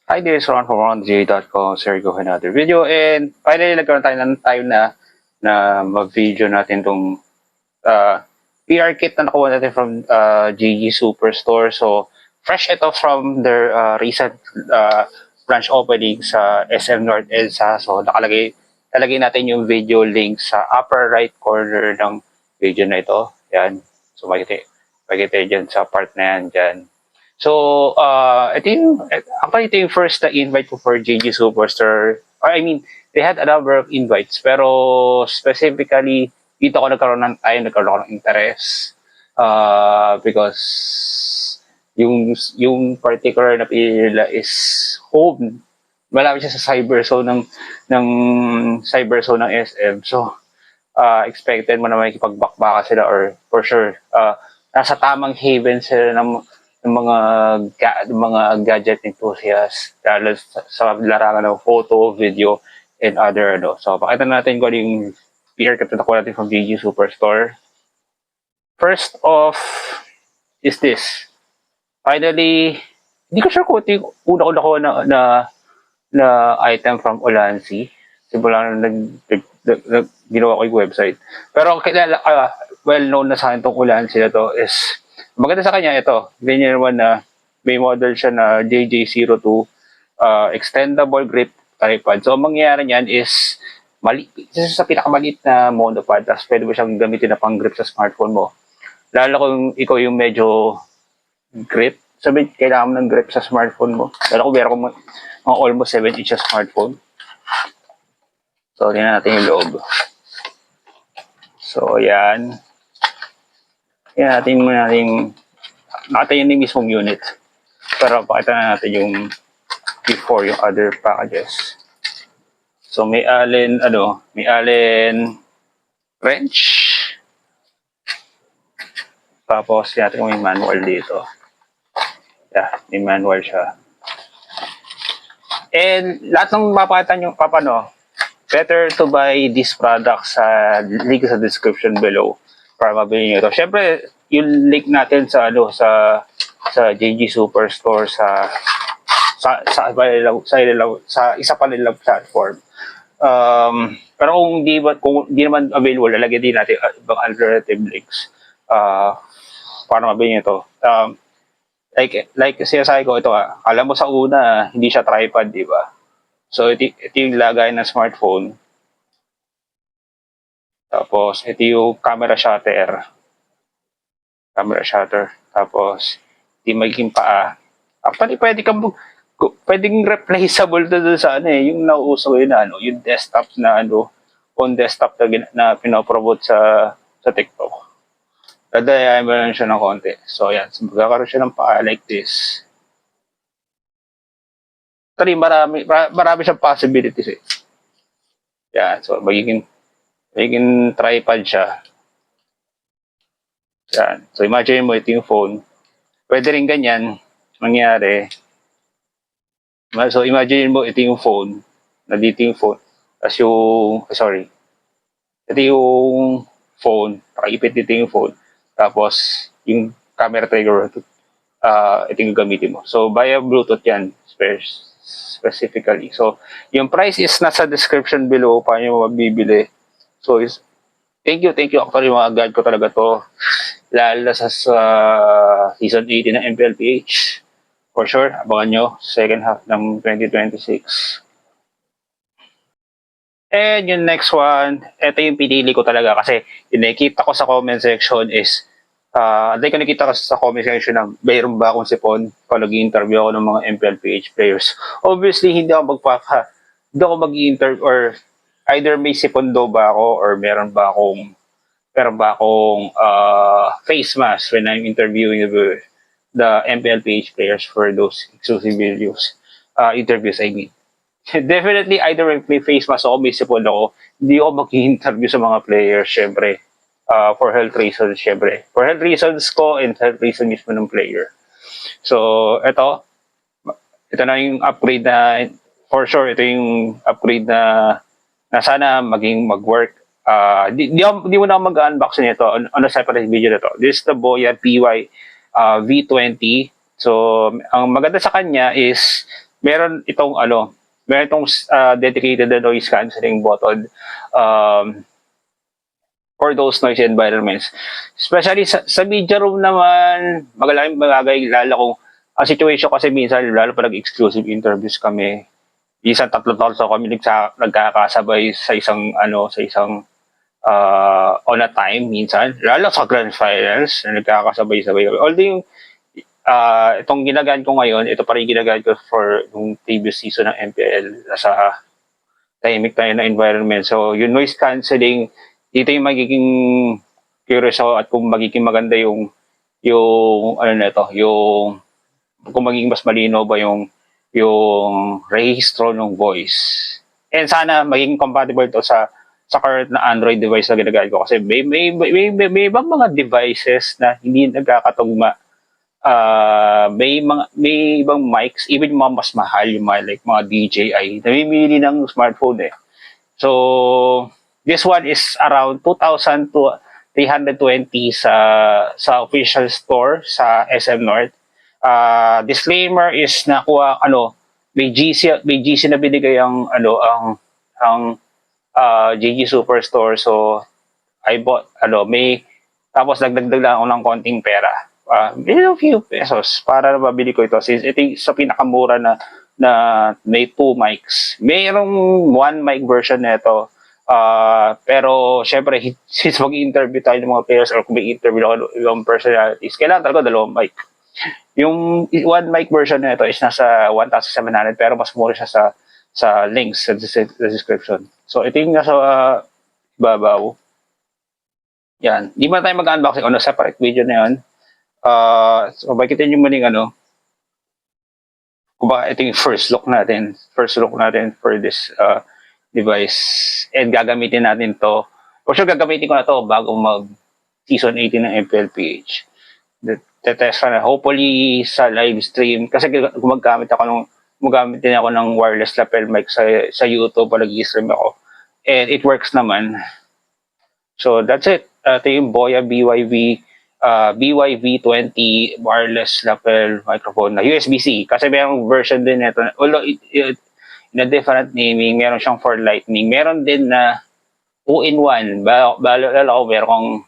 Hi, this is Ron from RonJ.com. Sorry, go another video. And finally, nagkaroon tayo ng time na mag-video natin itong PR kit na nakuha natin from GG Superstore. So, fresh ito from their recent branch opening sa SM North EDSA. So, talagay natin yung video link sa upper right corner ng video na ito. Yan. So, makikita dyan sa part na yan dyan. So, ito yung first na invite ko for GG Superstore. Or I mean, they had a number of invites, pero specifically, dito ako nagkaroon ng interest. Because yung particular na pinili nila is home. Malapit siya sa cyber zone ng SM. So, expected mo na makikipagbakbaka sila or for sure, nasa tamang haven sila ng mga gadget enthusiasts lalo sa larangan ng photo, video, and other So, pakita natin kung ano yung PR kit na nakuha natin from GG Superstore. First off is this. Finally, hindi ko sure kung ito yung una ko na item from Ulanzi. Simula na ginawa ko yung website. Pero well-known na sa akin itong Ulanzi na to is maganda sa kanya ito. Ganyan naman na may model siya na JJ02 extendable grip tripod. So, ang mangyayari niyan is isa sa pinakamaliit na monopod. Tapos pwede mo siyang gamitin na pang grip sa smartphone mo. Lalo kung ikaw yung medyo grip. Sabi, kailangan mo ng grip sa smartphone mo. Lalo kung meron ko mga almost 7 inches smartphone. So, tingnan natin yung loob. So, yan. Yan natin nakatayin yung mismong unit. Pero pakita na natin yung before, yung other packages. So may Allen wrench. Tapos natin yung manual dito. Yeah, may manual siya. And lahat ng mapakita nyo, better to buy this product sa link sa description below para mabili nyo ito. Siyempre, yung link natin sa GG Superstore sa isa pa nilang platform. Pero kung di naman available, lalagyan din natin ibang alternative links para mabili nyo ito. Like sinasabi ko, ito alam mo sa una, hindi siya tripod, di ba? So, ito yung lagay ng smartphone. Tapos, ito yung camera shutter. Tapos, ito yung magiging paa. Actually, pwedeng replaceable doon sa yung nauuso yun yung desktop on desktop na pinopromote sa TikTok. Dadayain mo lang siya ng konti. So, yan. So, magkakaroon siya ng paa like this. Actually, marami siyang possibilities eh. Yan. So, magiging tripod siya. Yan. So, imagine mo ito yung phone. Pwede rin ganyan mangyari. So, imagine mo ito yung phone. Nandito yung phone. Tapos ito yung phone. Pakipit dito yung phone. Tapos, yung camera trigger, ito yung gamitin mo. So, via Bluetooth yan, specifically. So, yung price is nasa description below paano nyo mabibili. So, thank you. Actually, mga guide ko talaga to. Lalo sa season 18 ng MPLPH. For sure, abangan nyo, second half ng 2026. And yung next one, ito yung pinili ko talaga kasi yung nakita ko sa comment section is, nakita ko sa comment section na mayroon ba akong sipon pag nag-interview ako ng mga MPLPH players. Obviously, hindi ako mag-interview or either may sipon daw ba ako or meron ba akong face mask when I'm interviewing the MPLPH players for those exclusive videos, interviews I mean. Definitely either may face mask ako, may sipon ako, hindi ako mag-interview sa mga players, syempre. For health reasons, syempre. For health reasons ko and health reasons mismo ng player. So, ito na yung upgrade na, for sure, ito yung upgrade na sana mag-work. Di mo na mag-unboxing nito on a separate video nito. This is the Boya PY V20. So, ang maganda sa kanya is meron itong dedicated na noise cancelling button um, for those noise environments. Especially sa media room naman, magalaking bagay, lalo kung ang situation kasi minsan, lalo pa nag-exclusive interviews kami, minsan tatlo kami nagkakasabay sa isang on a time minsan, lalo sa grand finals na nagkakasabay-sabay. Although itong ginagamit ko ngayon, ito pa rin ginagamit ko for yung previous season ng MPL sa tahimik tayo na environment. So, yung noise cancelling, dito yung magiging curious ako at kung magiging maganda yung ano na ito, yung kung magiging mas malino ba yung registro ng voice. And sana maging compatible to sa current na Android device na ginagamit ko kasi may ibang mga devices na hindi nagkakatugma. May ibang mics, even yung mga mas mahal, yung mga like mga DJI, namimili ng smartphone eh. So, this one is around 2,000 to 320 sa official store sa SM North. Disclaimer is nakuha may GC na binigay ang JG Superstore, so I bought tapos nagdagdag lang ako ng konting pera, a few pesos para mabili ko ito since ito sa pinakamura na may 2 mics. Mayroong 1 mic version nito. Pero syempre since mag-interview tayo ng mga players or kung may interview ako ng personalities, kailangan talaga 2 mic. Yung 1 mic version nito is nasa 1,700 pero mas mura siya sa links sa description. So ito yung nasa babaw. Yan. Di ba tayo mag-unboxing on a separate video na yun? So makikita nyo muling kung baka ito yung first look natin for this device, and gagamitin natin to. For sure gagamitin ko na to bago mag season 18 ng MPLPH. Tetest na hopefully sa live stream kasi gumagamit din ako ng wireless lapel mic sa YouTube pag nag-stream ako, and it works naman. So that's it. Ito yung Boya BYV20 wireless lapel microphone na USB-C kasi mayroong version din nito, although in a different naming, meron siyang for lightning, meron din na 2-in-1. Lalo ako meron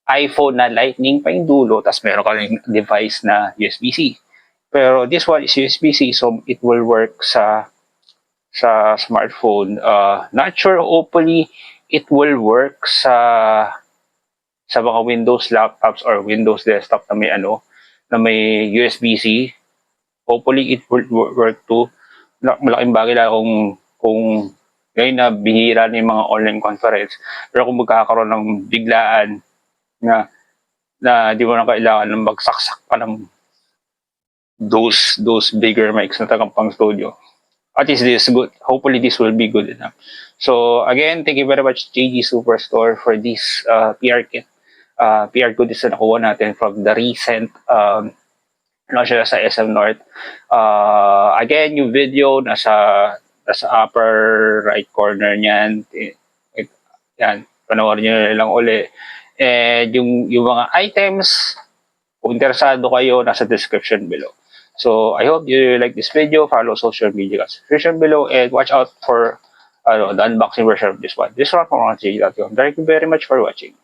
iPhone na lightning pa yung dulo, tapos meron ka rin device na USB-C. Pero this one is USB-C, so it will work sa smartphone. Not sure, hopefully it will work sa mga Windows laptops or Windows desktop na may USB-C. Hopefully it will work too. Malaking bagay lang kung ngayon na bihira na yung mga online conference. Pero kung magkakaroon ng biglaan na di mo na kailangan ng magsaksak pa ng those bigger mics na tagang pang studio, at least this good. Hopefully this will be good enough. So again, thank you very much JG Superstore for this PR kit. PR goodies na nakuha natin from the recent launch sa SM North. Again, yung video nasa upper right corner niyan. Yan, panoorin niyo lang uli. And yung mga items, kung interesado kayo, nasa description below. So I hope you like this video. Follow social media description below and watch out for the unboxing version of this one. This one from JG.com. Thank you very much for watching.